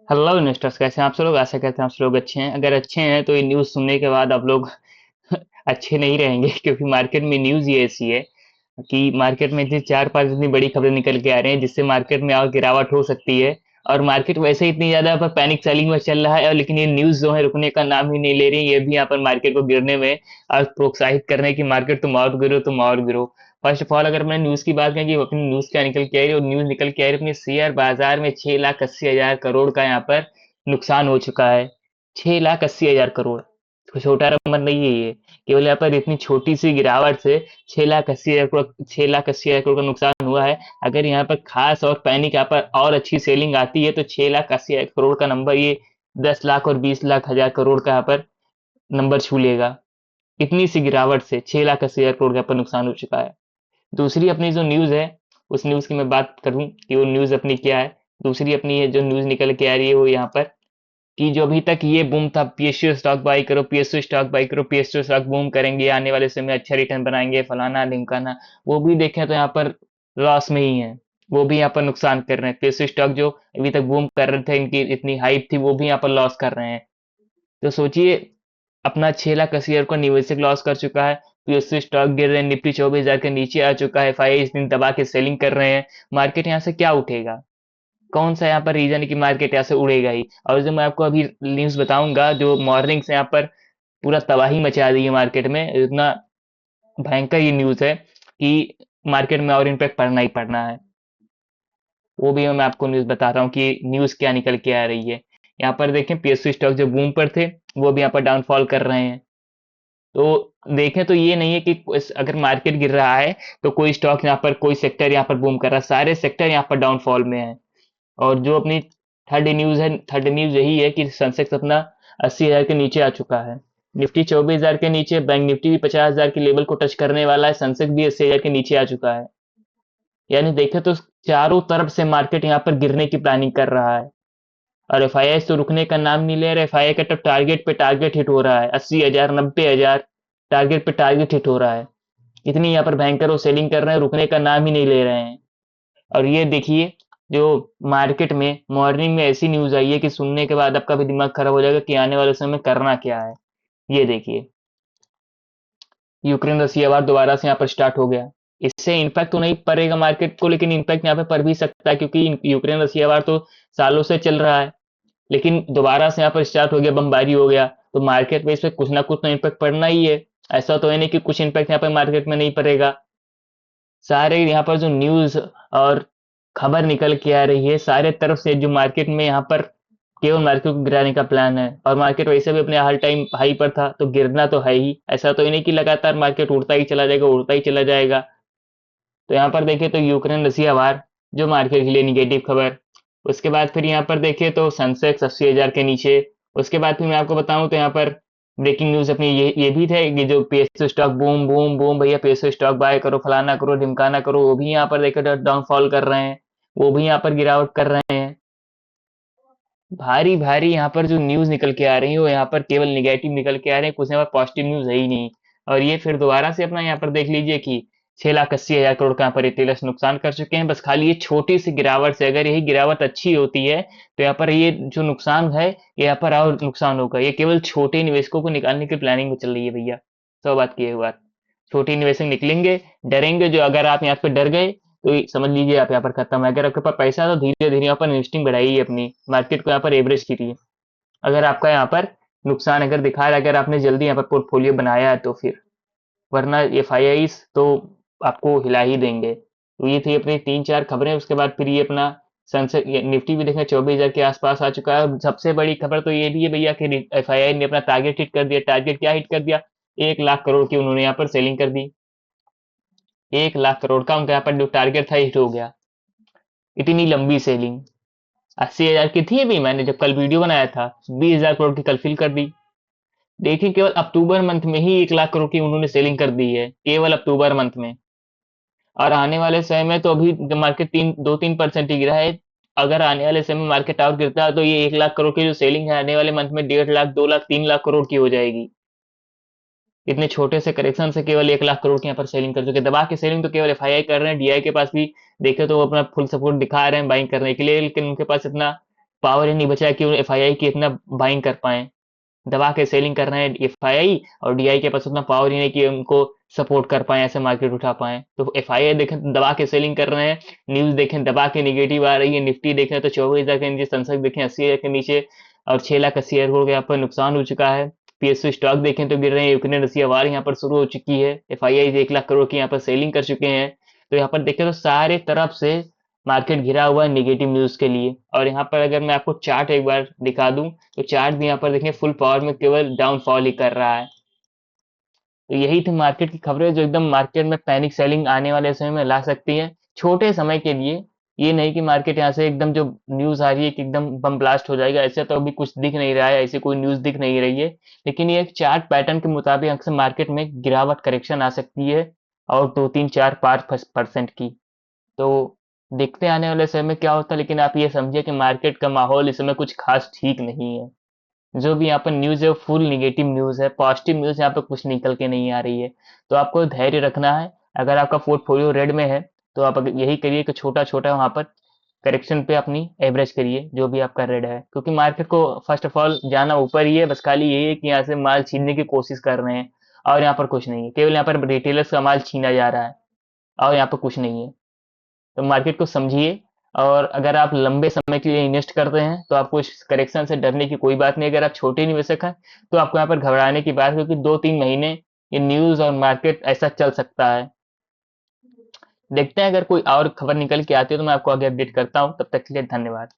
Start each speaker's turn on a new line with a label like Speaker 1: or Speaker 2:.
Speaker 1: Hello investors, कैसे हैं आप सब लोग। आशा करते हैं आप सब लोग अच्छे हैं। अगर अच्छे हैं तो ये न्यूज़ सुनने के बाद आप लोग अच्छे नहीं रहेंगे क्योंकि मार्केट में न्यूज़ ये ऐसी है कि मार्केट में इतनी चार पांच इतनी बड़ी खबरें निकल के आ रही हैं जिससे मार्केट में और गिरावट हो सकती है। और मार्केट वैसे ही इतनी ज्यादा पर पैनिक सेलिंग में चल रहा है, और लेकिन ये न्यूज़ जो है रुकने का नाम ही नहीं ले रही। ये भी यहाँ पर मार्केट को गिरने में और प्रोत्साहित करने की मार्केट तुम और गिरो तुम और गिरो। फर्स्ट ऑफ ऑल अगर मैं न्यूज़ की बात करें कि अपनी न्यूज़ क्या निकल के आ रही है, और न्यूज़ निकल के आ रही है अपने शेयर बाजार में 6,80,000 करोड़ का यहाँ पर नुकसान हो चुका है। 6,80,000 करोड़, तो छोटा नंबर नहीं है ये। केवल यहाँ पर इतनी छोटी सी गिरावट से 6,80,000 करोड़ 6,80,000 करोड़ का नुकसान हुआ है। अगर यहाँ पर खास और पैनिक यहाँ पर और अच्छी सेलिंग आती है तो 6,80,000 करोड़ का नंबर ये 10 लाख और 20 लाख 1,000 करोड़ का यहाँ पर नंबर छू लेगा। इतनी सी गिरावट से 6,80,000 करोड़ का यहाँ पर नुकसान हो चुका है। दूसरी अपनी जो न्यूज़ है, उस न्यूज़ की मैं बात करूं कि वो न्यूज़ अपनी क्या है। दूसरी अपनी ये जो न्यूज़ निकल के आ रही है वो यहाँ पर कि जो अभी तक ये बूम था, पीएसयू स्टॉक बाई करो, पीएसयू स्टॉक बाई करो, पीएसयू स्टॉक बूम करेंगे, आने वाले समय में अच्छा रिटर्न बनाएंगे, फलाना ढिमकाना, वो भी देखें तो यहाँ पर लॉस में ही है। वो भी यहाँ पर नुकसान कर रहे हैं। पीएसयू स्टॉक जो अभी तक बूम कर रहे थे, इनकी इतनी हाइप थी, वो भी यहाँ पर लॉस कर रहे हैं। तो सोचिए, अपना 6,80,000 का निवेशक लॉस कर चुका है। पीएसयू स्टॉक गिर रहे हैं, निफ्टी 24,000 के नीचे आ चुका है, एफआईआई इस दिन दबा के सेलिंग कर रहे हैं। मार्केट यहाँ से क्या उठेगा? कौन सा यहाँ पर रीजन है कि मार्केट यहाँ से उड़ेगा ही? और जो मैं आपको अभी न्यूज बताऊंगा, जो मॉर्निंग से यहाँ पर पूरा तबाही मचा दी है मार्केट में, इतना भयंकर ये न्यूज है कि मार्केट में और इम्पैक्ट पड़ना ही पड़ना है। वो भी मैं आपको न्यूज बता रहा हूँ कि न्यूज क्या निकल के आ रही है। यहाँ पर देखें, पीएसयू स्टॉक जो बूम पर थे वो भी यहाँ पर डाउनफॉल कर रहे हैं। तो देखें तो ये नहीं है कि अगर मार्केट गिर रहा है तो कोई स्टॉक यहाँ पर, कोई सेक्टर यहाँ पर बूम कर रहा है। सारे सेक्टर यहाँ पर डाउनफॉल में है। और जो अपनी थर्ड न्यूज यही है कि सेंसेक्स अपना 80,000 के नीचे आ चुका है। निफ्टी 24,000 के नीचे, बैंक निफ्टी भी 50,000 के लेवल को टच करने वाला है, सेंसेक्स भी 80,000 के नीचे आ चुका है। यानी देखें तो चारों तरफ से मार्केट यहाँ पर गिरने की प्लानिंग कर रहा है। और एफआईआई तो रुकने का नाम नहीं ले रहा। एफआईआई का तो टारगेट पे टारगेट हिट हो रहा है, 80,000 90,000 टारगेट पे टारगेट हिट हो रहा है। इतनी यहाँ पर भयंकर वो सेलिंग कर रहे हैं, रुकने का नाम ही नहीं ले रहे हैं। और ये देखिए, जो मार्केट में मॉर्निंग में ऐसी न्यूज आई है कि सुनने के बाद आपका भी दिमाग खराब हो जाएगा कि आने वाले समय में करना क्या है। ये देखिए, यूक्रेन रसिया वार दोबारा से यहाँ पर स्टार्ट हो गया। इससे इम्पैक्ट तो नहीं पड़ेगा मार्केट को, लेकिन इम्पैक्ट यहाँ पे पड़ भी सकता है क्योंकि यूक्रेन रसिया वार तो सालों से चल रहा है। लेकिन दोबारा से यहाँ पर स्टार्ट हो गया, बमबारी हो गया, तो मार्केट में इस पे कुछ ना कुछ तो इम्पैक्ट पड़ना ही है। ऐसा तो है नहीं कि कुछ इम्पैक्ट यहाँ पर मार्केट में नहीं पड़ेगा। सारे यहाँ पर जो न्यूज और खबर निकल के आ रही है सारे तरफ से, जो मार्केट में यहाँ पर केवल मार्केट को गिराने का प्लान है। और मार्केट वैसे भी अपने हर टाइम हाई पर था तो गिरना तो है ही। ऐसा तो ही नहीं कि लगातार मार्केट उड़ता ही चला जाएगा, उड़ता ही चला जाएगा। तो यहाँ पर देखें तो यूक्रेन रसिया वार जो मार्केट के लिए निगेटिव खबर। उसके बाद फिर यहाँ पर देखें तो सेंसेक्स 80,000 के नीचे। उसके बाद फिर मैं आपको बताऊं तो यहाँ पर ब्रेकिंग न्यूज अपनी ये भी थे कि जो PSU stock boom boom boom, भैया पीएसयू स्टॉक बाय करो, फलाना करो ढिमकाना करो, वो भी यहाँ पर देखे तो डाउनफॉल कर रहे हैं। वो भी यहाँ पर गिरावट कर रहे हैं। भारी भारी यहाँ पर जो न्यूज निकल के आ रही है वो यहाँ पर केवल निगेटिव निकल के आ रहे हैं, कुछ यहाँ पर पॉजिटिव न्यूज है ही नहीं। और ये फिर दोबारा से अपना यहाँ पर देख लीजिए कि 6,80,000 करोड़ का यहाँ पर रिटेलर्स नुकसान कर चुके हैं। बस खाली ये छोटी सी गिरावट से, अगर यही गिरावट अच्छी होती है तो यहाँ पर ये जो नुकसान है ये यहाँ पर और नुकसान होगा। ये केवल छोटे निवेशकों को निकालने की प्लानिंग में चल रही है भैया। सौ बात की है बात। छोटे निवेशक निकलेंगे, डरेंगे। जो अगर आप यहाँ पे डर गए तो समझ लीजिए आप यहाँ पर खत्म है। अगर आपके पास पैसा है तो धीरे धीरे यहाँ पर इन्वेस्टिंग बढ़ाइए अपनी, मार्केट को यहाँ पर एवरेज कीजिए। अगर आपका यहाँ पर नुकसान अगर दिखा रहा है, अगर आपने जल्दी यहाँ पर पोर्टफोलियो बनाया है तो फिर, वरना एफ तो आपको हिला ही देंगे। तो ये थी अपनी तीन चार खबरें। उसके बाद फिर ये अपना सेंसेक्स निफ्टी भी देखें 24,000 के आसपास आ चुका है। और सबसे बड़ी खबर तो ये भी है भैया कि एफआईआई ने अपना टारगेट हिट कर दिया। टारगेट क्या हिट कर दिया? 1 लाख करोड़ की उन्होंने यहाँ पर सेलिंग कर दी। 1 लाख करोड़ का उनका यहाँ पर जो टारगेट था हिट हो गया। इतनी लंबी सेलिंग 80,000 की थी अभी, मैंने जब कल वीडियो बनाया था 20,000 करोड़ की कल फिल कर दी। देखिए, केवल अक्टूबर मंथ में ही 1 लाख करोड़ की उन्होंने सेलिंग कर दी है, केवल अक्टूबर मंथ में। और आने वाले समय में तो अभी मार्केट 2-3% ही गिरा है। अगर आने वाले समय में मार्केट और गिरता है तो ये 1 लाख करोड़ की जो सेलिंग है आने वाले मंथ में 1.5 लाख 2 लाख 3 लाख करोड़ की हो जाएगी। इतने छोटे से करेक्शन से केवल 1 लाख करोड़ की यहाँ पर सेलिंग कर चुके हैं। दबा के सेलिंग तो केवल एफआईआई कर रहे हैं। डीआई के पास भी देखे तो वो अपना फुल सपोर्ट दिखा रहे हैं बाइंग करने के लिए, लेकिन उनके पास इतना पावर ही नहीं बचा कि वो एफआईआई की इतना बाइंग कर पाए। दबा के सेलिंग कर रहे हैं एफआईआई, और डीआई के पास उतना पावर ही नहीं कि उनको सपोर्ट कर पाए, ऐसे मार्केट उठा पाए। तो एफआईआई देखें तो दबा के सेलिंग कर रहे हैं, न्यूज देखें दबा के निगेटिव आ रही है, निफ्टी देखें तो 24,000 के नीचे, संसद देखें 80,000 के नीचे, और 6 लाख 80 हजार करोड़ का यहाँ पर नुकसान हो चुका है। पीएसयू स्टॉक देखें तो गिर रहे हैं, यूक्रेन रसिया वार यहाँ पर शुरू हो चुकी है, एफआईआई 1 लाख करोड़ की यहाँ पर सेलिंग कर चुके हैं। तो यहाँ पर देखें तो सारे तरफ से मार्केट घिरा हुआ है निगेटिव न्यूज के लिए। और यहाँ पर अगर मैं आपको चार्ट एक बार दिखा दूं, तो चार्ट भी यहाँ पर देखें फुल पावर में केवल डाउनफॉल ही कर रहा है। तो यही थी मार्केट की खबरें जो एकदम मार्केट में पैनिक सेलिंग आने वाले समय में ला सकती है, छोटे समय के लिए। ये नहीं कि मार्केट यहाँ से एकदम जो न्यूज आ रही है कि एकदम बम ब्लास्ट हो जाएगा, ऐसे तो अभी कुछ दिख नहीं रहा है, ऐसी कोई न्यूज दिख नहीं रही है। लेकिन ये एक चार्ट पैटर्न के मुताबिक अक्सर मार्केट में गिरावट करेक्शन आ सकती है, और 2 3 4 5% की। तो देखते हैं आने वाले समय में क्या होता है, लेकिन आप ये समझिए कि मार्केट का माहौल इस समय कुछ खास ठीक नहीं है। जो भी यहाँ पर न्यूज़ है वो फुल निगेटिव न्यूज़ है, पॉजिटिव न्यूज़ यहाँ पे कुछ निकल के नहीं आ रही है। तो आपको धैर्य रखना है। अगर आपका पोर्टफोलियो रेड में है, तो आप यही करिए कि छोटा छोटा वहाँ पर करेक्शन पे अपनी एवरेज करिए, जो भी आपका रेड है, क्योंकि मार्केट को फर्स्ट ऑफ ऑल जाना ऊपर ही है, बस खाली यही है कि यहाँ से माल छीनने की कोशिश कर रहे हैं, और यहाँ पर कुछ नहीं है, केवल यहाँ पर रिटेलर्स का माल छीना जा रहा है, और यहाँ पर कुछ नहीं है। तो मार्केट को समझिए। और अगर आप लंबे समय के लिए इन्वेस्ट करते हैं, तो आपको इस करेक्शन से डरने की कोई बात नहीं। अगर आप छोटे निवेशक हैं, तो आपको यहाँ पर घबराने की बात है, क्योंकि 2 3 महीने ये न्यूज़ और मार्केट ऐसा चल सकता है। देखते हैं, अगर कोई और खबर निकल के आती है तो मैं आपको आगे अपडेट करता हूँ। तब तक के लिए धन्यवाद।